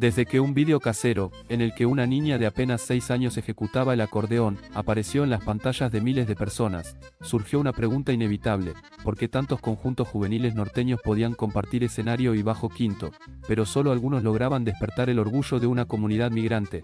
Desde que un vídeo casero, en el que una niña de apenas 6 años ejecutaba el acordeón, apareció en las pantallas de miles de personas, surgió una pregunta inevitable: ¿por qué tantos conjuntos juveniles norteños podían compartir escenario y bajo quinto, pero solo algunos lograban despertar el orgullo de una comunidad migrante?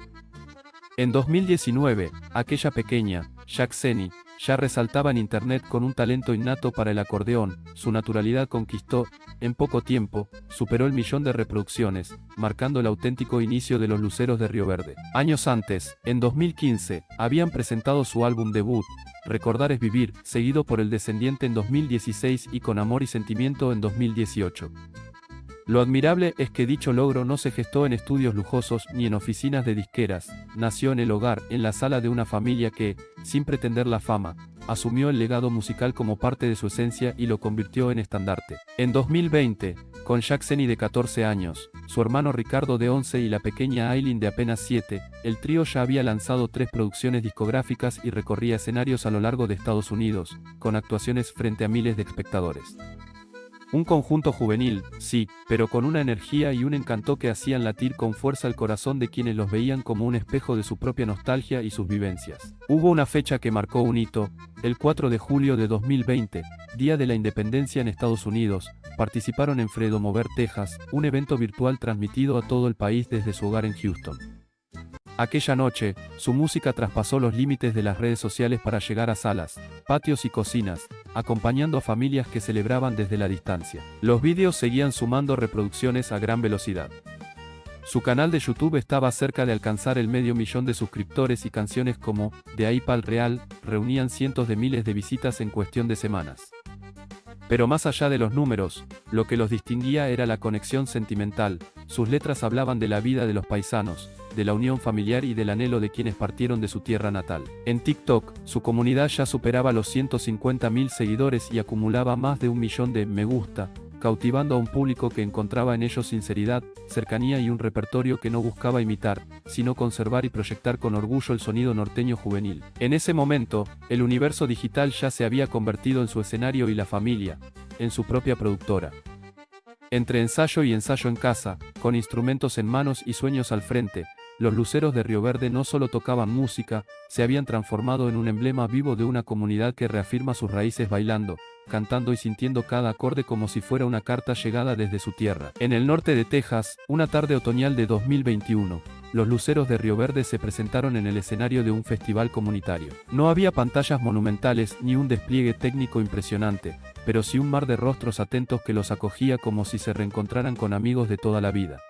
En 2019, aquella pequeña, Jack-Seni, ya resaltaba en internet con un talento innato para el acordeón. Su naturalidad conquistó, en poco tiempo, superó el 1.000.000 de reproducciones, marcando el auténtico inicio de los Luceros de Río Verde. Años antes, en 2015, habían presentado su álbum debut, Recordar es Vivir, seguido por El Descendiente en 2016 y Con Amor y Sentimiento en 2018. Lo admirable es que dicho logro no se gestó en estudios lujosos ni en oficinas de disqueras, nació en el hogar, en la sala de una familia que, sin pretender la fama, asumió el legado musical como parte de su esencia y lo convirtió en estandarte. En 2020, con Jack-Seni de 14 años, su hermano Ricardo de 11 y la pequeña Aileen de apenas 7, el trío ya había lanzado 3 producciones discográficas y recorría escenarios a lo largo de Estados Unidos, con actuaciones frente a miles de espectadores. Un conjunto juvenil, sí, pero con una energía y un encanto que hacían latir con fuerza el corazón de quienes los veían como un espejo de su propia nostalgia y sus vivencias. Hubo una fecha que marcó un hito: el 4 de julio de 2020, Día de la Independencia en Estados Unidos, participaron en Freedom Over Texas, un evento virtual transmitido a todo el país desde su hogar en Houston. Aquella noche, su música traspasó los límites de las redes sociales para llegar a salas, patios y cocinas, acompañando a familias que celebraban desde la distancia. Los vídeos seguían sumando reproducciones a gran velocidad. Su canal de YouTube estaba cerca de alcanzar el 500.000 de suscriptores y canciones como De ahí pa'l Real reunían cientos de miles de visitas en cuestión de semanas. Pero más allá de los números, lo que los distinguía era la conexión sentimental. Sus letras hablaban de la vida de los paisanos, de la unión familiar y del anhelo de quienes partieron de su tierra natal. En TikTok, su comunidad ya superaba los 150.000 seguidores y acumulaba más de 1.000.000 de me gusta, cautivando a un público que encontraba en ellos sinceridad, cercanía y un repertorio que no buscaba imitar, sino conservar y proyectar con orgullo el sonido norteño juvenil. En ese momento, el universo digital ya se había convertido en su escenario y la familia, en su propia productora. Entre ensayo y ensayo en casa, con instrumentos en manos y sueños al frente, los Luceros de Río Verde no solo tocaban música, se habían transformado en un emblema vivo de una comunidad que reafirma sus raíces bailando, cantando y sintiendo cada acorde como si fuera una carta llegada desde su tierra. En el norte de Texas, una tarde otoñal de 2021, los Luceros de Río Verde se presentaron en el escenario de un festival comunitario. No había pantallas monumentales ni un despliegue técnico impresionante, pero sí un mar de rostros atentos que los acogía como si se reencontraran con amigos de toda la vida.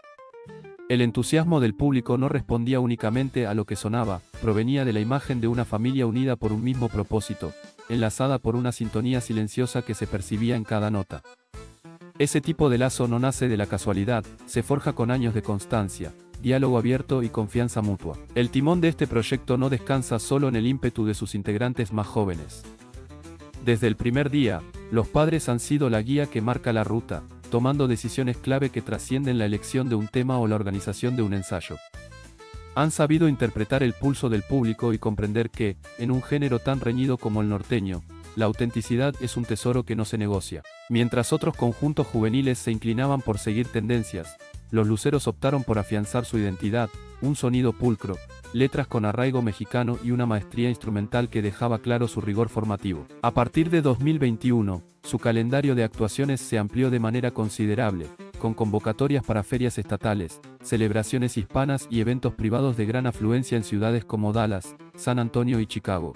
El entusiasmo del público no respondía únicamente a lo que sonaba, provenía de la imagen de una familia unida por un mismo propósito, enlazada por una sintonía silenciosa que se percibía en cada nota. Ese tipo de lazo no nace de la casualidad, se forja con años de constancia, diálogo abierto y confianza mutua. El timón de este proyecto no descansa solo en el ímpetu de sus integrantes más jóvenes. Desde el primer día, los padres han sido la guía que marca la ruta, tomando decisiones clave que trascienden la elección de un tema o la organización de un ensayo. Han sabido interpretar el pulso del público y comprender que, en un género tan reñido como el norteño, la autenticidad es un tesoro que no se negocia. Mientras otros conjuntos juveniles se inclinaban por seguir tendencias, los Luceros optaron por afianzar su identidad, un sonido pulcro, letras con arraigo mexicano y una maestría instrumental que dejaba claro su rigor formativo. A partir de 2021, su calendario de actuaciones se amplió de manera considerable, con convocatorias para ferias estatales, celebraciones hispanas y eventos privados de gran afluencia en ciudades como Dallas, San Antonio y Chicago.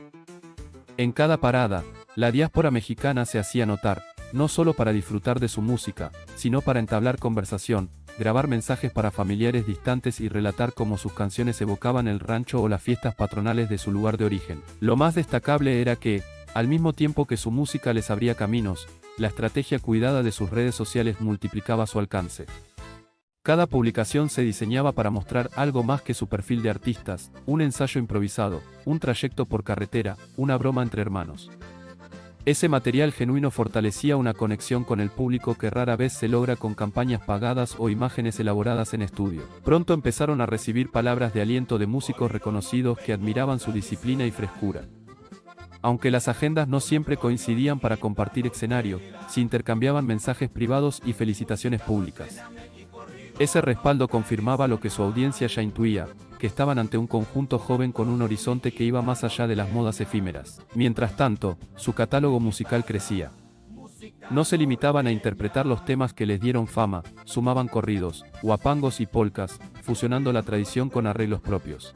En cada parada, la diáspora mexicana se hacía notar, no solo para disfrutar de su música, sino para entablar conversación, grabar mensajes para familiares distantes y relatar cómo sus canciones evocaban el rancho o las fiestas patronales de su lugar de origen. Lo más destacable era que, al mismo tiempo que su música les abría caminos, la estrategia cuidada de sus redes sociales multiplicaba su alcance. Cada publicación se diseñaba para mostrar algo más que su perfil de artistas, un ensayo improvisado, un trayecto por carretera, una broma entre hermanos. Ese material genuino fortalecía una conexión con el público que rara vez se logra con campañas pagadas o imágenes elaboradas en estudio. Pronto empezaron a recibir palabras de aliento de músicos reconocidos que admiraban su disciplina y frescura. Aunque las agendas no siempre coincidían para compartir escenario, se intercambiaban mensajes privados y felicitaciones públicas. Ese respaldo confirmaba lo que su audiencia ya intuía, que estaban ante un conjunto joven con un horizonte que iba más allá de las modas efímeras. Mientras tanto, su catálogo musical crecía. No se limitaban a interpretar los temas que les dieron fama, sumaban corridos, huapangos y polcas, fusionando la tradición con arreglos propios.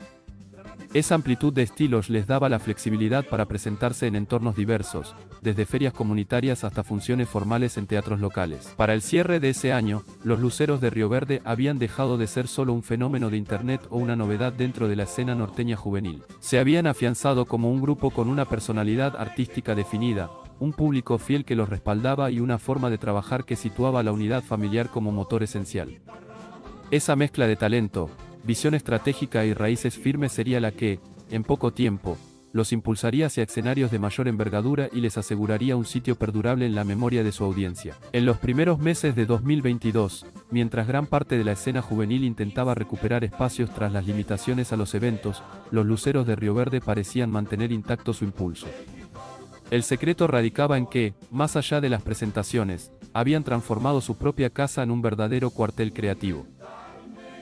Esa amplitud de estilos les daba la flexibilidad para presentarse en entornos diversos, desde ferias comunitarias hasta funciones formales en teatros locales. Para el cierre de ese año, los Luceros de Río Verde habían dejado de ser solo un fenómeno de internet o una novedad dentro de la escena norteña juvenil. Se habían afianzado como un grupo con una personalidad artística definida, un público fiel que los respaldaba y una forma de trabajar que situaba la unidad familiar como motor esencial. Esa mezcla de talento, visión estratégica y raíces firmes sería la que, en poco tiempo, los impulsaría hacia escenarios de mayor envergadura y les aseguraría un sitio perdurable en la memoria de su audiencia. En los primeros meses de 2022, mientras gran parte de la escena juvenil intentaba recuperar espacios tras las limitaciones a los eventos, los Luceros de Río Verde parecían mantener intacto su impulso. El secreto radicaba en que, más allá de las presentaciones, habían transformado su propia casa en un verdadero cuartel creativo.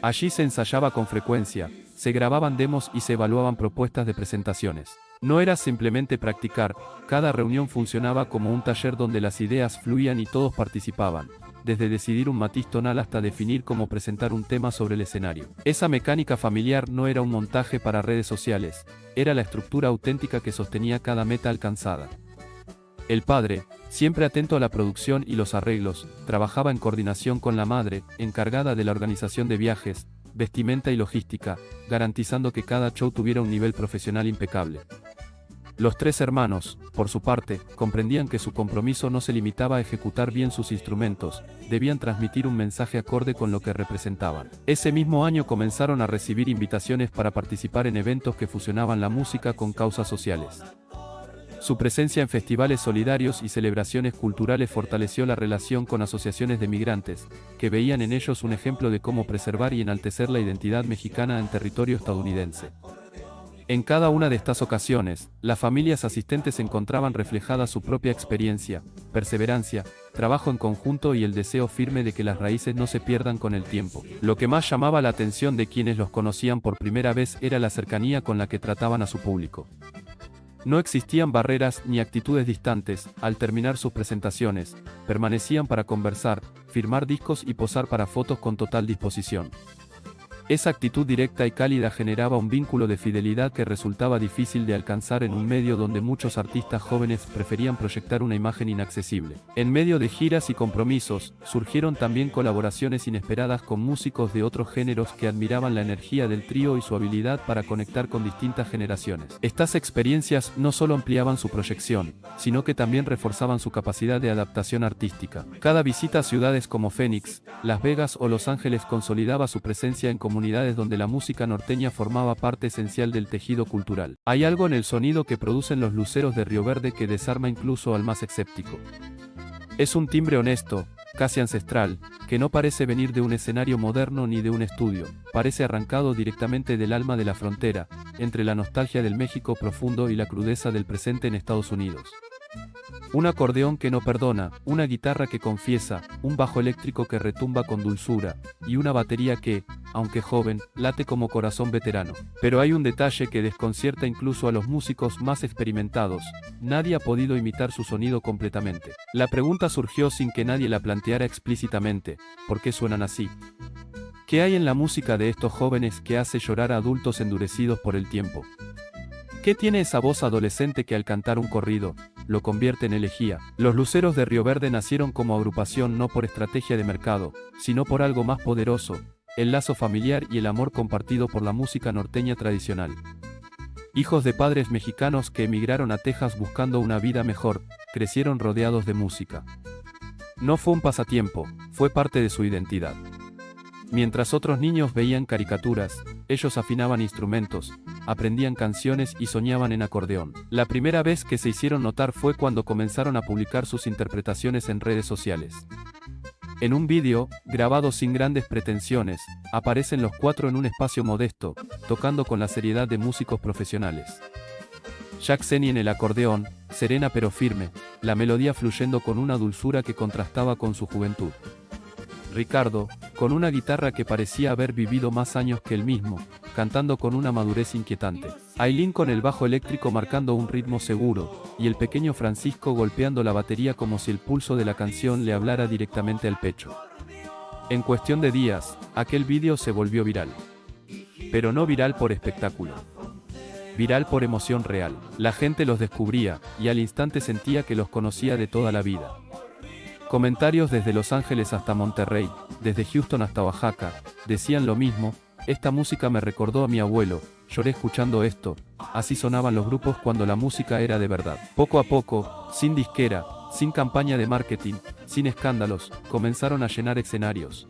Allí se ensayaba con frecuencia, se grababan demos y se evaluaban propuestas de presentaciones. No era simplemente practicar, cada reunión funcionaba como un taller donde las ideas fluían y todos participaban, desde decidir un matiz tonal hasta definir cómo presentar un tema sobre el escenario. Esa mecánica familiar no era un montaje para redes sociales, era la estructura auténtica que sostenía cada meta alcanzada. El padre, siempre atento a la producción y los arreglos, trabajaba en coordinación con la madre, encargada de la organización de viajes, vestimenta y logística, garantizando que cada show tuviera un nivel profesional impecable. Los tres hermanos, por su parte, comprendían que su compromiso no se limitaba a ejecutar bien sus instrumentos, debían transmitir un mensaje acorde con lo que representaban. Ese mismo año comenzaron a recibir invitaciones para participar en eventos que fusionaban la música con causas sociales. Su presencia en festivales solidarios y celebraciones culturales fortaleció la relación con asociaciones de migrantes, que veían en ellos un ejemplo de cómo preservar y enaltecer la identidad mexicana en territorio estadounidense. En cada una de estas ocasiones, las familias asistentes encontraban reflejada su propia experiencia, perseverancia, trabajo en conjunto y el deseo firme de que las raíces no se pierdan con el tiempo. Lo que más llamaba la atención de quienes los conocían por primera vez era la cercanía con la que trataban a su público. No existían barreras ni actitudes distantes, al terminar sus presentaciones, permanecían para conversar, firmar discos y posar para fotos con total disposición. Esa actitud directa y cálida generaba un vínculo de fidelidad que resultaba difícil de alcanzar en un medio donde muchos artistas jóvenes preferían proyectar una imagen inaccesible. En medio de giras y compromisos, surgieron también colaboraciones inesperadas con músicos de otros géneros que admiraban la energía del trío y su habilidad para conectar con distintas generaciones. Estas experiencias no solo ampliaban su proyección, sino que también reforzaban su capacidad de adaptación artística. Cada visita a ciudades como Phoenix, Las Vegas o Los Ángeles consolidaba su presencia en comunidades donde la música norteña formaba parte esencial del tejido cultural. Hay algo en el sonido que producen los Luceros de Río Verde que desarma incluso al más escéptico. Es un timbre honesto, casi ancestral, que no parece venir de un escenario moderno ni de un estudio, parece arrancado directamente del alma de la frontera, entre la nostalgia del México profundo y la crudeza del presente en Estados Unidos. Un acordeón que no perdona, una guitarra que confiesa, un bajo eléctrico que retumba con dulzura, y una batería que, aunque joven, late como corazón veterano. Pero hay un detalle que desconcierta incluso a los músicos más experimentados: nadie ha podido imitar su sonido completamente. La pregunta surgió sin que nadie la planteara explícitamente: ¿por qué suenan así? ¿Qué hay en la música de estos jóvenes que hace llorar a adultos endurecidos por el tiempo? ¿Qué tiene esa voz adolescente que al cantar un corrido, lo convierte en elegía? Los Luceros de Río Verde nacieron como agrupación no por estrategia de mercado, sino por algo más poderoso: el lazo familiar y el amor compartido por la música norteña tradicional. Hijos de padres mexicanos que emigraron a Texas buscando una vida mejor, crecieron rodeados de música. No fue un pasatiempo, fue parte de su identidad. Mientras otros niños veían caricaturas, ellos afinaban instrumentos, aprendían canciones y soñaban en acordeón. La primera vez que se hicieron notar fue cuando comenzaron a publicar sus interpretaciones en redes sociales. En un vídeo, grabado sin grandes pretensiones, aparecen los cuatro en un espacio modesto, tocando con la seriedad de músicos profesionales. Jack Seni en el acordeón, serena pero firme, la melodía fluyendo con una dulzura que contrastaba con su juventud. Ricardo, con una guitarra que parecía haber vivido más años que él mismo, cantando con una madurez inquietante. Ailín con el bajo eléctrico marcando un ritmo seguro, y el pequeño Francisco golpeando la batería como si el pulso de la canción le hablara directamente al pecho. En cuestión de días, aquel vídeo se volvió viral. Pero no viral por espectáculo. Viral por emoción real. La gente los descubría, y al instante sentía que los conocía de toda la vida. Comentarios desde Los Ángeles hasta Monterrey, desde Houston hasta Oaxaca, decían lo mismo: esta música me recordó a mi abuelo, lloré escuchando esto. Así sonaban los grupos cuando la música era de verdad. Poco a poco, sin disquera, sin campaña de marketing, sin escándalos, comenzaron a llenar escenarios.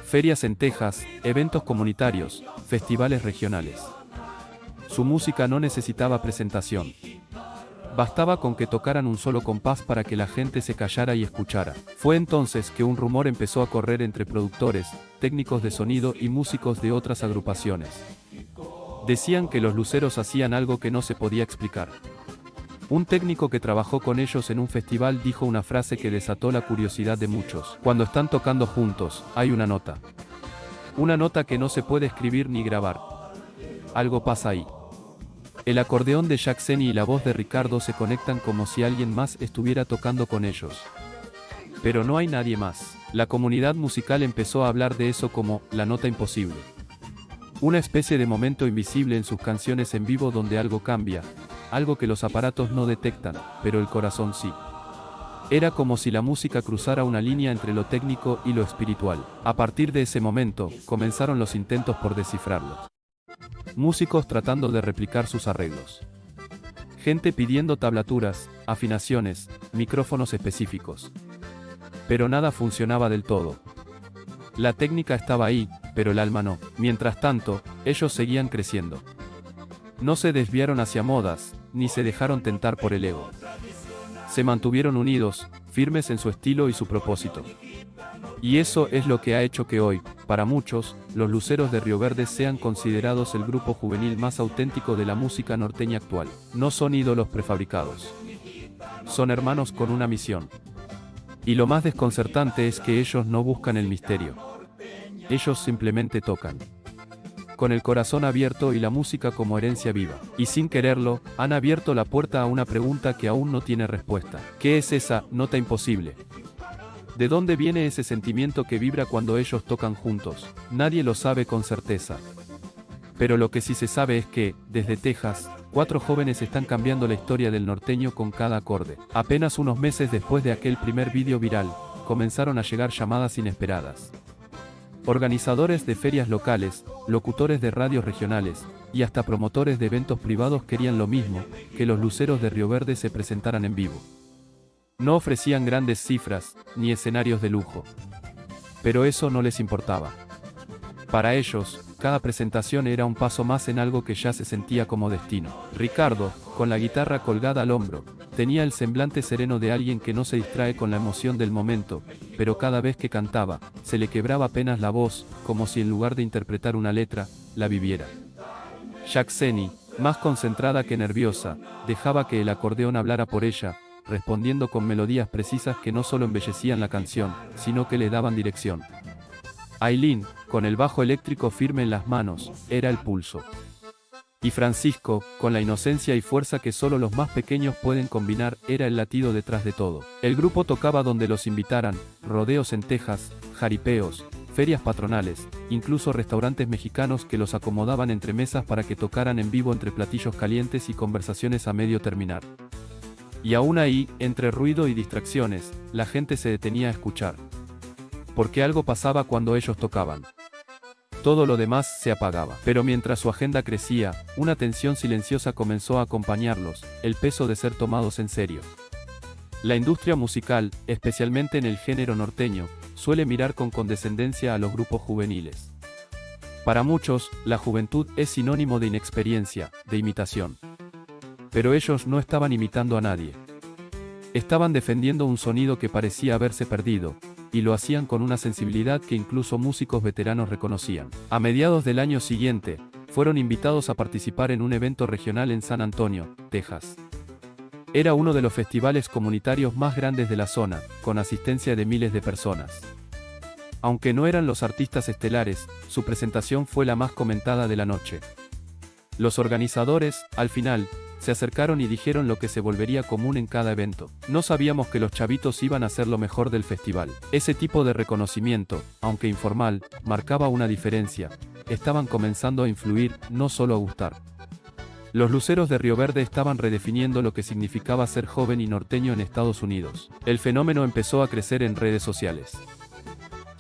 Ferias en Texas, eventos comunitarios, festivales regionales. Su música no necesitaba presentación. Bastaba con que tocaran un solo compás para que la gente se callara y escuchara. Fue entonces que un rumor empezó a correr entre productores, técnicos de sonido y músicos de otras agrupaciones. Decían que los Luceros hacían algo que no se podía explicar. Un técnico que trabajó con ellos en un festival dijo una frase que desató la curiosidad de muchos: cuando están tocando juntos, hay una nota. Una nota que no se puede escribir ni grabar. Algo pasa ahí. El acordeón de Jack Seny y la voz de Ricardo se conectan como si alguien más estuviera tocando con ellos. Pero no hay nadie más. La comunidad musical empezó a hablar de eso como la nota imposible. Una especie de momento invisible en sus canciones en vivo donde algo cambia, algo que los aparatos no detectan, pero el corazón sí. Era como si la música cruzara una línea entre lo técnico y lo espiritual. A partir de ese momento, comenzaron los intentos por descifrarlo. Músicos tratando de replicar sus arreglos. Gente pidiendo tablaturas, afinaciones, micrófonos específicos. Pero nada funcionaba del todo. La técnica estaba ahí, pero el alma no. Mientras tanto, ellos seguían creciendo. No se desviaron hacia modas, ni se dejaron tentar por el ego. Se mantuvieron unidos, firmes en su estilo y su propósito. Y eso es lo que ha hecho que hoy, para muchos, los Luceros de Río Verde sean considerados el grupo juvenil más auténtico de la música norteña actual. No son ídolos prefabricados. Son hermanos con una misión. Y lo más desconcertante es que ellos no buscan el misterio. Ellos simplemente tocan. Con el corazón abierto y la música como herencia viva. Y sin quererlo, han abierto la puerta a una pregunta que aún no tiene respuesta. ¿Qué es esa nota imposible? ¿De dónde viene ese sentimiento que vibra cuando ellos tocan juntos? Nadie lo sabe con certeza. Pero lo que sí se sabe es que, desde Texas, 4 jóvenes están cambiando la historia del norteño con cada acorde. Apenas unos meses después de aquel primer vídeo viral, comenzaron a llegar llamadas inesperadas. Organizadores de ferias locales, locutores de radios regionales, y hasta promotores de eventos privados querían lo mismo, que los Luceros de Río Verde se presentaran en vivo. No ofrecían grandes cifras, ni escenarios de lujo. Pero eso no les importaba. Para ellos, cada presentación era un paso más en algo que ya se sentía como destino. Ricardo, con la guitarra colgada al hombro, tenía el semblante sereno de alguien que no se distrae con la emoción del momento, pero cada vez que cantaba, se le quebraba apenas la voz, como si en lugar de interpretar una letra, la viviera. Jack Seny, más concentrada que nerviosa, dejaba que el acordeón hablara por ella, respondiendo con melodías precisas que no solo embellecían la canción, sino que le daban dirección. Ailín, con el bajo eléctrico firme en las manos, era el pulso. Y Francisco, con la inocencia y fuerza que solo los más pequeños pueden combinar, era el latido detrás de todo. El grupo tocaba donde los invitaran, rodeos en Texas, jaripeos, ferias patronales, incluso restaurantes mexicanos que los acomodaban entre mesas para que tocaran en vivo entre platillos calientes y conversaciones a medio terminar. Y aún ahí, entre ruido y distracciones, la gente se detenía a escuchar. Porque algo pasaba cuando ellos tocaban. Todo lo demás se apagaba. Pero mientras su agenda crecía, una tensión silenciosa comenzó a acompañarlos, el peso de ser tomados en serio. La industria musical, especialmente en el género norteño, suele mirar con condescendencia a los grupos juveniles. Para muchos, la juventud es sinónimo de inexperiencia, de imitación. Pero ellos no estaban imitando a nadie. Estaban defendiendo un sonido que parecía haberse perdido, y lo hacían con una sensibilidad que incluso músicos veteranos reconocían. A mediados del año siguiente, fueron invitados a participar en un evento regional en San Antonio, Texas. Era uno de los festivales comunitarios más grandes de la zona, con asistencia de miles de personas. Aunque no eran los artistas estelares, su presentación fue la más comentada de la noche. Los organizadores, al final, se acercaron y dijeron lo que se volvería común en cada evento. No sabíamos que los chavitos iban a ser lo mejor del festival. Ese tipo de reconocimiento, aunque informal, marcaba una diferencia. Estaban comenzando a influir, no solo a gustar. Los luceros de Río Verde estaban redefiniendo lo que significaba ser joven y norteño en Estados Unidos. El fenómeno empezó a crecer en redes sociales.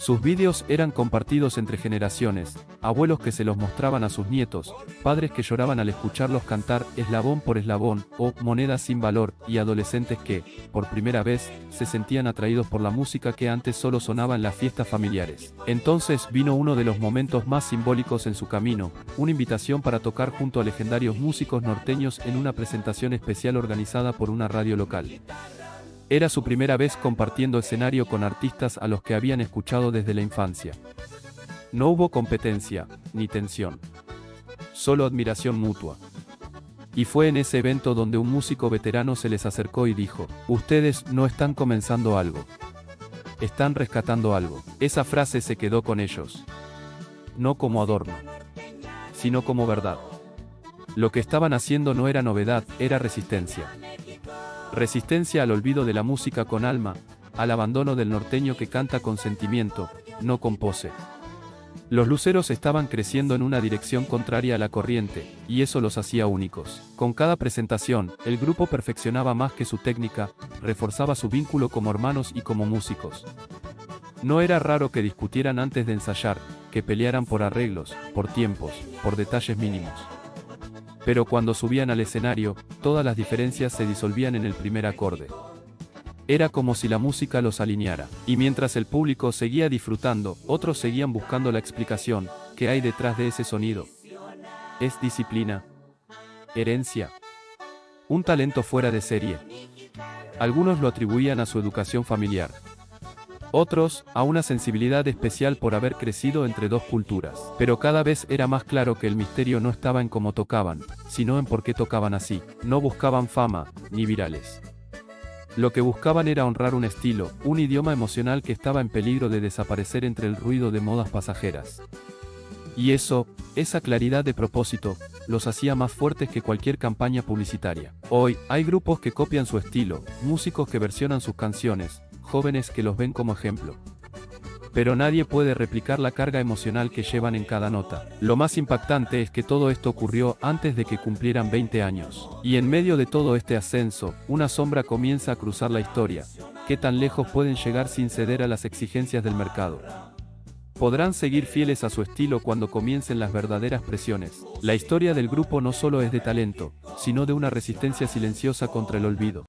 Sus vídeos eran compartidos entre generaciones, abuelos que se los mostraban a sus nietos, padres que lloraban al escucharlos cantar Eslabón por Eslabón o Monedas sin valor, y adolescentes que, por primera vez, se sentían atraídos por la música que antes solo sonaba en las fiestas familiares. Entonces vino uno de los momentos más simbólicos en su camino, una invitación para tocar junto a legendarios músicos norteños en una presentación especial organizada por una radio local. Era su primera vez compartiendo escenario con artistas a los que habían escuchado desde la infancia. No hubo competencia, ni tensión. Solo admiración mutua. Y fue en ese evento donde un músico veterano se les acercó y dijo: "Ustedes no están comenzando algo. Están rescatando algo". Esa frase se quedó con ellos. No como adorno, sino como verdad. Lo que estaban haciendo no era novedad, era resistencia. Resistencia al olvido de la música con alma, al abandono del norteño que canta con sentimiento, no con pose. Los luceros estaban creciendo en una dirección contraria a la corriente, y eso los hacía únicos. Con cada presentación, el grupo perfeccionaba más que su técnica, reforzaba su vínculo como hermanos y como músicos. No era raro que discutieran antes de ensayar, que pelearan por arreglos, por tiempos, por detalles mínimos. Pero cuando subían al escenario, todas las diferencias se disolvían en el primer acorde. Era como si la música los alineara. Y mientras el público seguía disfrutando, otros seguían buscando la explicación. ¿Qué hay detrás de ese sonido? ¿Es disciplina? ¿Herencia? ¿Un talento fuera de serie? Algunos lo atribuían a su educación familiar. Otros, a una sensibilidad especial por haber crecido entre dos culturas. Pero cada vez era más claro que el misterio no estaba en cómo tocaban, sino en por qué tocaban así. No buscaban fama, ni virales. Lo que buscaban era honrar un estilo, un idioma emocional que estaba en peligro de desaparecer entre el ruido de modas pasajeras. Y eso, esa claridad de propósito, los hacía más fuertes que cualquier campaña publicitaria. Hoy, hay grupos que copian su estilo, músicos que versionan sus canciones, jóvenes que los ven como ejemplo. Pero nadie puede replicar la carga emocional que llevan en cada nota. Lo más impactante es que todo esto ocurrió antes de que cumplieran 20 años. Y en medio de todo este ascenso, una sombra comienza a cruzar la historia. ¿Qué tan lejos pueden llegar sin ceder a las exigencias del mercado? ¿Podrán seguir fieles a su estilo cuando comiencen las verdaderas presiones? La historia del grupo no solo es de talento, sino de una resistencia silenciosa contra el olvido.